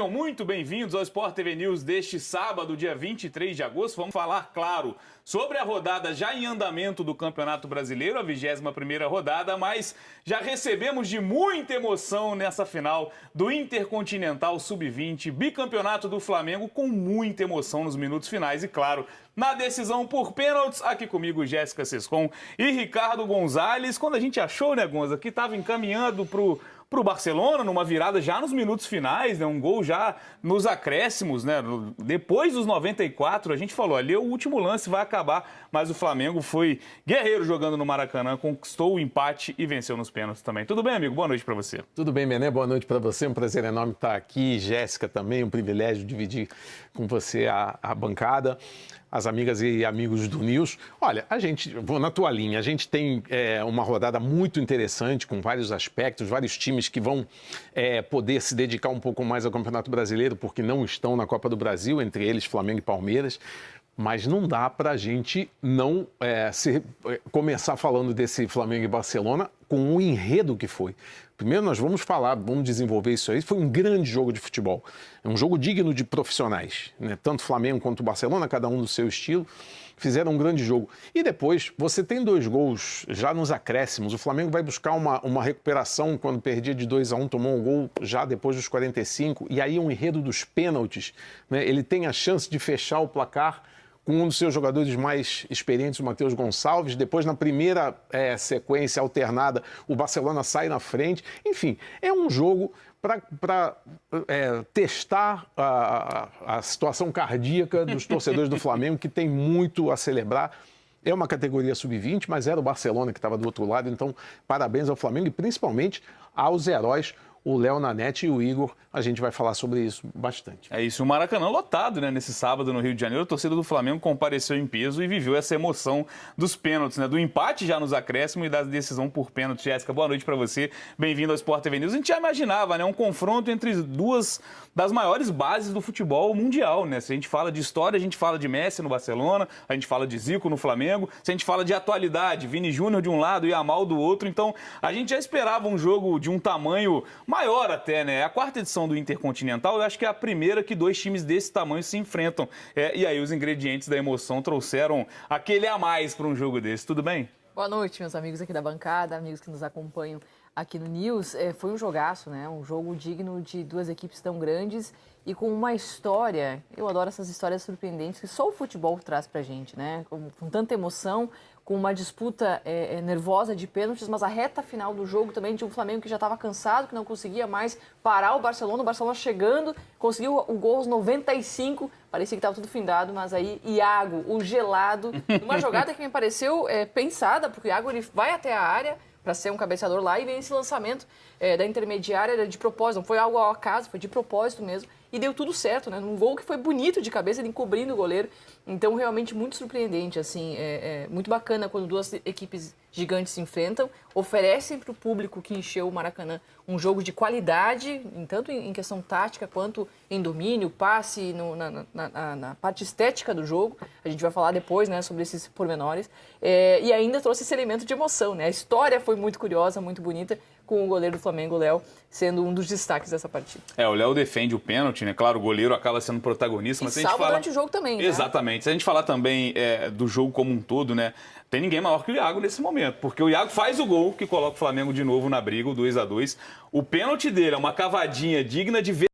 Sejam muito bem-vindos ao Sport TV News deste sábado, dia 23 de agosto. Vamos falar, claro, sobre a rodada já em andamento do Campeonato Brasileiro, a 21ª rodada, mas já recebemos de muita emoção nessa final do Intercontinental Sub-20, bicampeonato do Flamengo, com muita emoção nos minutos finais e, claro, na decisão por pênaltis. Aqui comigo, Jéssica Sescon e Ricardo Gonzalez. Quando a gente achou, né, Gonza, que estava encaminhando pro Barcelona, numa virada já nos minutos finais, né? Um gol já nos acréscimos, né? Depois dos 94, a gente falou, ali o último lance vai acabar, mas o Flamengo foi guerreiro jogando no Maracanã, conquistou o empate e venceu nos pênaltis também. Tudo bem, amigo? Boa noite para você. Tudo bem, Mené? Boa noite para você. Um prazer enorme estar aqui. Jéssica também, um privilégio dividir com você a bancada, as amigas e amigos do News. Olha, vou na tua linha, a gente tem uma rodada muito interessante, com vários aspectos, vários times que vão poder se dedicar um pouco mais ao Campeonato Brasileiro, porque não estão na Copa do Brasil, entre eles Flamengo e Palmeiras. Mas não dá para a gente não começar falando desse Flamengo e Barcelona com o enredo que foi. Primeiro nós vamos desenvolver isso aí. Foi um grande jogo de futebol. É um jogo digno de profissionais, né? Tanto Flamengo quanto Barcelona, cada um do seu estilo, fizeram um grande jogo. E depois, você tem 2 gols já nos acréscimos. O Flamengo vai buscar uma recuperação quando perdia de 2-1, tomou um gol já depois dos 45. E aí um enredo dos pênaltis, né? Ele tem a chance de fechar o placar com um dos seus jogadores mais experientes, o Matheus Gonçalves. Depois, na primeira sequência alternada, o Barcelona sai na frente. Enfim, é um jogo para testar a situação cardíaca dos torcedores do Flamengo, que tem muito a celebrar. É uma categoria sub-20, mas era o Barcelona que estava do outro lado. Então, parabéns ao Flamengo e principalmente aos heróis, o Léo Nanete e o Igor. A gente vai falar sobre isso bastante. É isso, o Maracanã lotado, né? Nesse sábado no Rio de Janeiro, a torcida do Flamengo compareceu em peso e viveu essa emoção dos pênaltis, né? Do empate já nos acréscimos e da decisão por pênalti. Jéssica, boa noite para você. Bem-vindo ao Sport TV News. A gente já imaginava, né? Um confronto entre duas das maiores bases do futebol mundial, né? Se a gente fala de história, a gente fala de Messi no Barcelona, a gente fala de Zico no Flamengo. Se a gente fala de atualidade, Vini Júnior de um lado e Yamal do outro. Então, a gente já esperava um jogo de um tamanho maior até, né? A 4ª edição do Intercontinental, eu acho que é a primeira que 2 times desse tamanho se enfrentam. E aí os ingredientes da emoção trouxeram aquele a mais para um jogo desse. Tudo bem? Boa noite, meus amigos aqui da bancada, amigos que nos acompanham aqui no News. Foi um jogaço, né? Um jogo digno de 2 equipes tão grandes e com uma história. Eu adoro essas histórias surpreendentes que só o futebol traz pra gente, né? Com tanta emoção, com uma disputa nervosa de pênaltis, mas a reta final do jogo também de um Flamengo que já estava cansado, que não conseguia mais parar o Barcelona chegando, conseguiu o gol aos 95, parecia que estava tudo findado, mas aí Iago, o gelado, uma jogada que me pareceu pensada, porque o Iago ele vai até a área para ser um cabeceador lá e vem esse lançamento da intermediária de propósito, não foi algo ao acaso, foi de propósito mesmo. E deu tudo certo, né? Um gol que foi bonito de cabeça, ele encobrindo o goleiro. Então, realmente muito surpreendente, assim. Muito bacana quando 2 equipes gigantes se enfrentam, oferecem para o público que encheu o Maracanã um jogo de qualidade, tanto em questão tática quanto em domínio, passe, na parte estética do jogo. A gente vai falar depois, né, sobre esses pormenores. E ainda trouxe esse elemento de emoção, né? A história foi muito curiosa, muito bonita, com o goleiro do Flamengo, o Léo, sendo um dos destaques dessa partida. O Léo defende o pênalti, né? Claro, o goleiro acaba sendo protagonista. Mas e salva durante o jogo também, né? Exatamente. Se a gente falar também do jogo como um todo, né? Tem ninguém maior que o Iago nesse momento, porque o Iago faz o gol que coloca o Flamengo de novo na briga, o 2-2. O pênalti dele é uma cavadinha digna de ver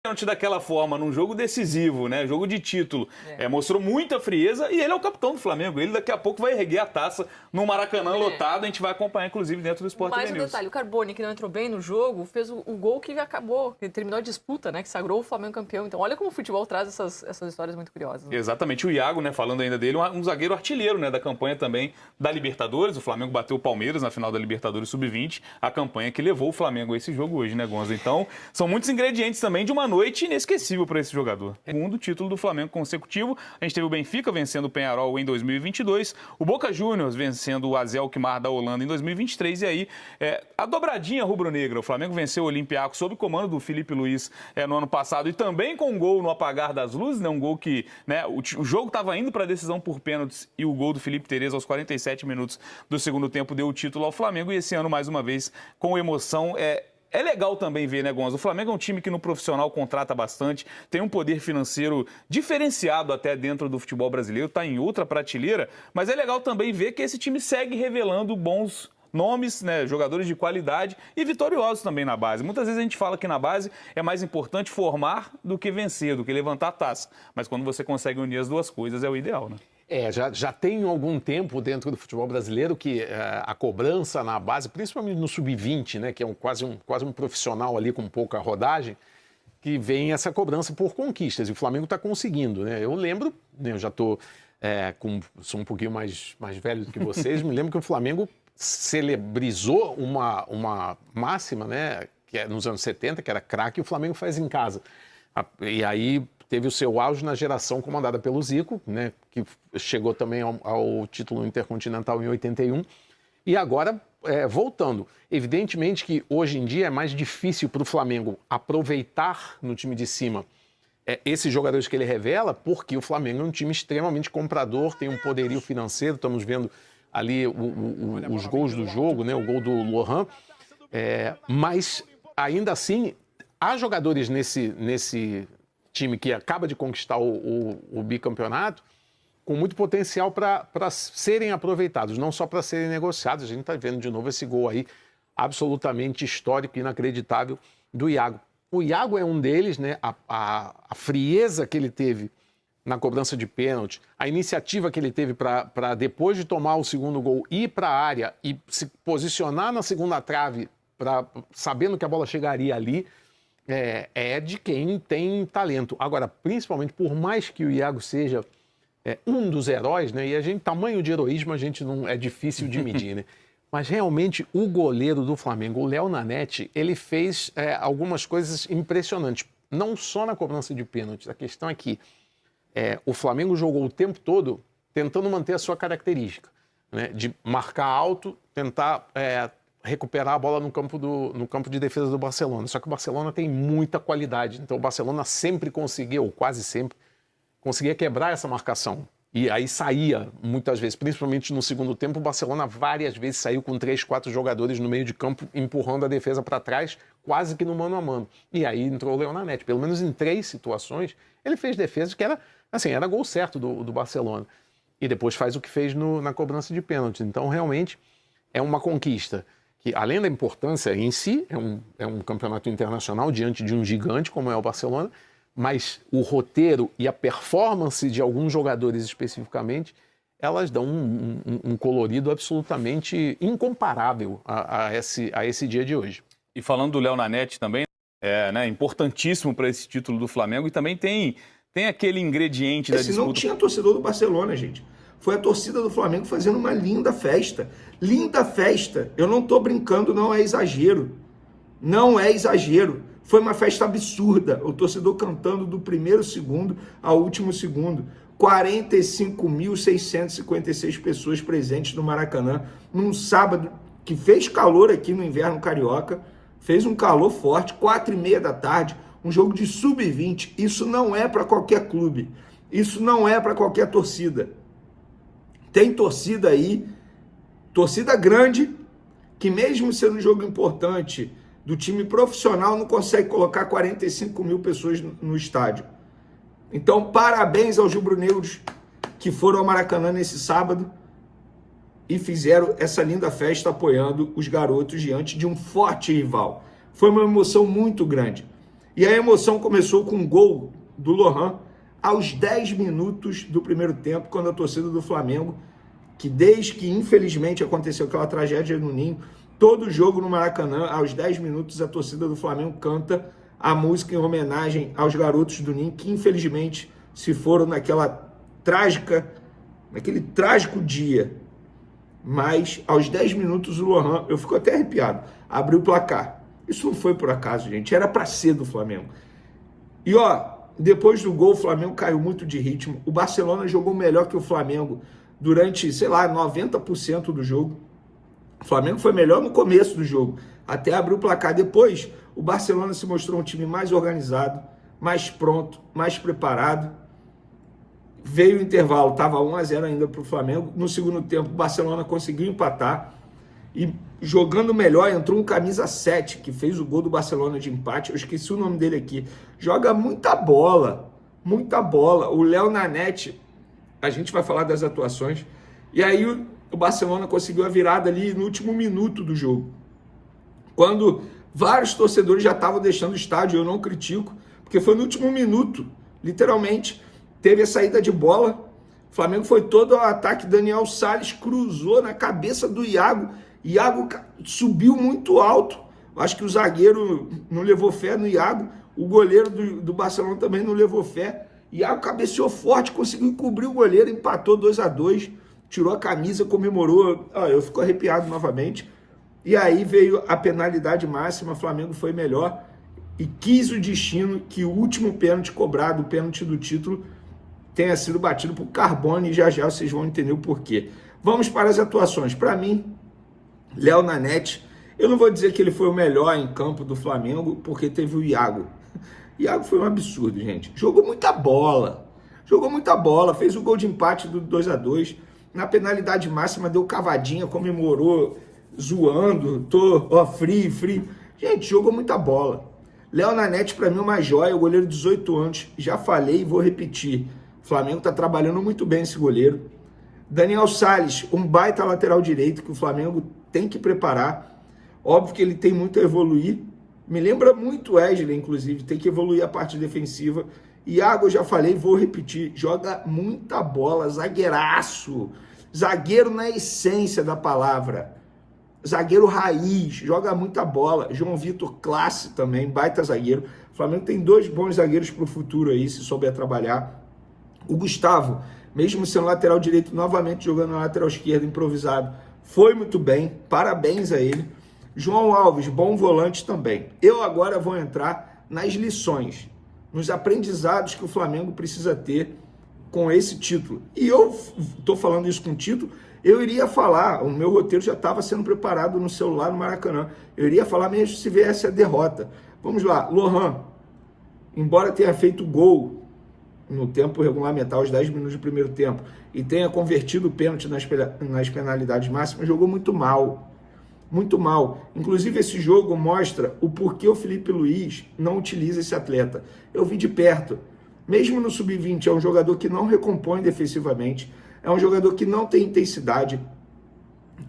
pênalti daquela forma, num jogo decisivo, né? Jogo de título. Mostrou muita frieza e ele é o capitão do Flamengo. Ele daqui a pouco vai erguer a taça no Maracanã lotado. A gente vai acompanhar, inclusive, dentro do Sport TV News. Mais um detalhe, o Carboni, que não entrou bem no jogo, fez o gol que acabou, que terminou a disputa, né? Que sagrou o Flamengo campeão. Então, olha como o futebol traz essas histórias muito curiosas. Né? Exatamente. O Iago, né? Falando ainda dele, um zagueiro artilheiro, né? Da campanha também da Libertadores. O Flamengo bateu o Palmeiras na final da Libertadores Sub-20. A campanha que levou o Flamengo a esse jogo hoje, né, Gonza? Então, são muitos ingredientes também de uma noite inesquecível para esse jogador. Segundo título do Flamengo consecutivo. A gente teve o Benfica vencendo o Peñarol em 2022, o Boca Juniors vencendo o AZ Alkmaar da Holanda em 2023 e aí a dobradinha rubro-negra. O Flamengo venceu o Olympiacos sob comando do Filipe Luís no ano passado e também com um gol no apagar das luzes, né? Um gol que, né, o jogo estava indo para a decisão por pênaltis e o gol do Felipe Tereza aos 47 minutos do segundo tempo deu o título ao Flamengo e esse ano mais uma vez com emoção é legal também ver, né, Gonzo? O Flamengo é um time que no profissional contrata bastante, tem um poder financeiro diferenciado até dentro do futebol brasileiro, está em outra prateleira, mas é legal também ver que esse time segue revelando bons nomes, né, jogadores de qualidade e vitoriosos também na base. Muitas vezes a gente fala que na base é mais importante formar do que vencer, do que levantar a taça. Mas quando você consegue unir as duas coisas, é o ideal, né? Já tem algum tempo dentro do futebol brasileiro que a cobrança na base, principalmente no sub-20, né, que é quase um profissional ali com pouca rodagem, que vem essa cobrança por conquistas. E o Flamengo está conseguindo, né? Eu lembro, né, eu já estou sou um pouquinho mais velho do que vocês, me lembro que o Flamengo celebrizou uma máxima, né, que é nos anos 70, que era craque, e o Flamengo faz em casa. E aí teve o seu auge na geração comandada pelo Zico, né, que chegou também ao título intercontinental em 81. E agora, voltando, evidentemente que hoje em dia é mais difícil para o Flamengo aproveitar no time de cima esses jogadores que ele revela, porque o Flamengo é um time extremamente comprador, tem um poderio financeiro, estamos vendo ali os gols do jogo, né, o gol do Lohan, mas ainda assim há jogadores nesse time que acaba de conquistar o bicampeonato com muito potencial para serem aproveitados, não só para serem negociados. A gente está vendo de novo esse gol aí absolutamente histórico e inacreditável do Iago. O Iago é um deles, né? A frieza que ele teve na cobrança de pênalti, a iniciativa que ele teve para depois de tomar o segundo gol ir para a área e se posicionar na segunda trave, sabendo que a bola chegaria ali, é de quem tem talento. Agora, principalmente, por mais que o Iago seja um dos heróis, né? E tamanho de heroísmo não é difícil de medir, né? Mas realmente o goleiro do Flamengo, o Léo Nanete, ele fez algumas coisas impressionantes. Não só na cobrança de pênaltis. A questão é que o Flamengo jogou o tempo todo tentando manter a sua característica, né? De marcar alto, tentar recuperar a bola no campo de defesa do Barcelona. Só que o Barcelona tem muita qualidade. Então o Barcelona sempre conseguia, ou quase sempre, conseguia quebrar essa marcação. E aí saía, muitas vezes, principalmente no segundo tempo, o Barcelona várias vezes saiu com 3, 4 jogadores no meio de campo, empurrando a defesa para trás, quase que no mano a mano. E aí entrou o Léo Nanete. Pelo menos em 3 situações, ele fez defesas que era gol certo do Barcelona. E depois faz o que fez na cobrança de pênalti. Então, realmente, é uma conquista que, além da importância em si, é um campeonato internacional diante de um gigante como é o Barcelona, mas o roteiro e a performance de alguns jogadores especificamente, elas dão um colorido absolutamente incomparável a esse dia de hoje. E falando do Léo Nanete também, né, importantíssimo para esse título do Flamengo, e também tem aquele ingrediente da disputa. Não tinha torcedor do Barcelona, gente. Foi a torcida do Flamengo fazendo uma linda festa. Linda festa. Eu não estou brincando, não é exagero. Não é exagero. Foi uma festa absurda. O torcedor cantando do primeiro segundo ao último segundo. 45.656 pessoas presentes no Maracanã, num sábado que fez calor aqui no inverno carioca. Fez um calor forte, 4h30 da tarde, um jogo de sub-20. Isso não é para qualquer clube. Isso não é para qualquer torcida. Tem torcida aí, torcida grande, que mesmo sendo um jogo importante do time profissional, não consegue colocar 45 mil pessoas no estádio. Então, parabéns aos rubro-negros que foram ao Maracanã nesse sábado e fizeram essa linda festa apoiando os garotos diante de um forte rival. Foi uma emoção muito grande. E a emoção começou com um gol do Lohan aos 10 minutos do primeiro tempo, quando a torcida do Flamengo, que desde que infelizmente aconteceu aquela tragédia no Ninho, todo jogo no Maracanã, aos 10 minutos, a torcida do Flamengo canta a música em homenagem aos garotos do Ninho, que infelizmente se foram naquele trágico dia. Mas aos 10 minutos o Lohan, eu fico até arrepiado, abriu o placar. Isso não foi por acaso, gente, era para ser do Flamengo. E depois do gol, o Flamengo caiu muito de ritmo. O Barcelona jogou melhor que o Flamengo durante, 90% do jogo. O Flamengo foi melhor no começo do jogo, até abrir o placar. Depois, o Barcelona se mostrou um time mais organizado, mais pronto, mais preparado. Veio o intervalo, estava 1-0 ainda para o Flamengo. No segundo tempo, o Barcelona conseguiu empatar. E jogando melhor, entrou um camisa 7, que fez o gol do Barcelona de empate, eu esqueci o nome dele aqui, joga muita bola, o Léo Nanete, a gente vai falar das atuações, e aí o Barcelona conseguiu a virada ali no último minuto do jogo, quando vários torcedores já estavam deixando o estádio, eu não critico, porque foi no último minuto, literalmente, teve a saída de bola, o Flamengo foi todo ao ataque, Daniel Salles cruzou na cabeça do Iago subiu muito alto, acho que o zagueiro não levou fé no Iago, o goleiro do Barcelona também não levou fé, Iago cabeceou forte, conseguiu cobrir o goleiro, empatou 2-2, tirou a camisa, comemorou, eu fico arrepiado novamente, e aí veio a penalidade máxima, o Flamengo foi melhor, e quis o destino que o último pênalti cobrado, o pênalti do título, tenha sido batido por Carbone, e já vocês vão entender o porquê. Vamos para as atuações. Para mim, Léo Nanete, eu não vou dizer que ele foi o melhor em campo do Flamengo, porque teve o Iago. Iago foi um absurdo, gente. Jogou muita bola, fez o gol de empate do 2-2, na penalidade máxima deu cavadinha, comemorou, zoando, free. Gente, jogou muita bola. Léo Nanete, para mim, é uma joia, o goleiro de 18 anos, já falei e vou repetir. O Flamengo está trabalhando muito bem esse goleiro. Daniel Salles, um baita lateral direito que o Flamengo tem que preparar. Óbvio que ele tem muito a evoluir. Me lembra muito o Wesley, inclusive, tem que evoluir a parte defensiva. Iago, eu já falei, vou repetir, joga muita bola, zagueiraço. Zagueiro na essência da palavra. Zagueiro raiz, joga muita bola. João Vitor, classe também, baita zagueiro. O Flamengo tem 2 bons zagueiros para o futuro aí, se souber trabalhar. O Gustavo, mesmo sendo lateral direito, novamente jogando na lateral esquerda, improvisado, foi muito bem, parabéns a ele. João Alves, bom volante também. Eu agora vou entrar nas lições, nos aprendizados que o Flamengo precisa ter com esse título. E eu estou falando isso com título, eu iria falar, o meu roteiro já estava sendo preparado no celular no Maracanã, eu iria falar mesmo se viesse a derrota. Vamos lá, Lohan, embora tenha feito gol no tempo regulamentar, aos 10 minutos do primeiro tempo, e tenha convertido o pênalti nas penalidades máximas, jogou muito mal. Muito mal. Inclusive, esse jogo mostra o porquê o Felipe Luiz não utiliza esse atleta. Eu vi de perto. Mesmo no Sub-20, é um jogador que não recompõe defensivamente, é um jogador que não tem intensidade,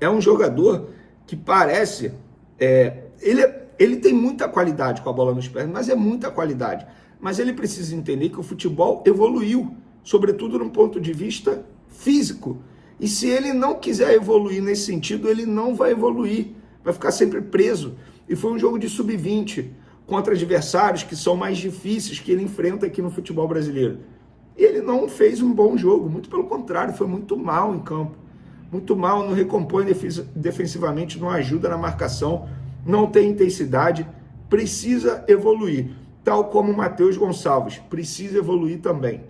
é um jogador que parece... Ele tem muita qualidade com a bola nos pés, mas é muita qualidade. Mas ele precisa entender que o futebol evoluiu, sobretudo no ponto de vista físico. E se ele não quiser evoluir nesse sentido, ele não vai evoluir, vai ficar sempre preso. E foi um jogo de sub-20 contra adversários que são mais difíceis que ele enfrenta aqui no futebol brasileiro. Ele não fez um bom jogo, muito pelo contrário, foi muito mal em campo. Muito mal, não recompõe defensivamente, não ajuda na marcação, não tem intensidade, precisa evoluir. Tal como o Matheus Gonçalves, precisa evoluir também.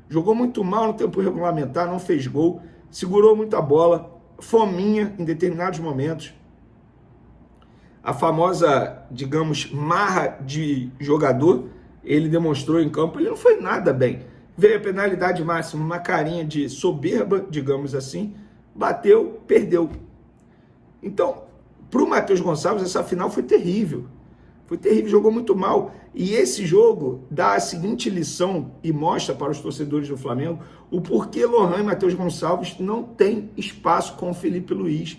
Jogou muito mal no tempo regulamentar, não fez gol, segurou muita bola, fominha em determinados momentos. A famosa, digamos, marra de jogador, ele demonstrou em campo, ele não foi nada bem. Veio a penalidade máxima, uma carinha de soberba, digamos assim, bateu, perdeu. Então, para o Matheus Gonçalves, essa final foi terrível. Foi terrível, jogou muito mal. E esse jogo dá a seguinte lição e mostra para os torcedores do Flamengo o porquê Lohan e Matheus Gonçalves não têm espaço com o Felipe Luiz.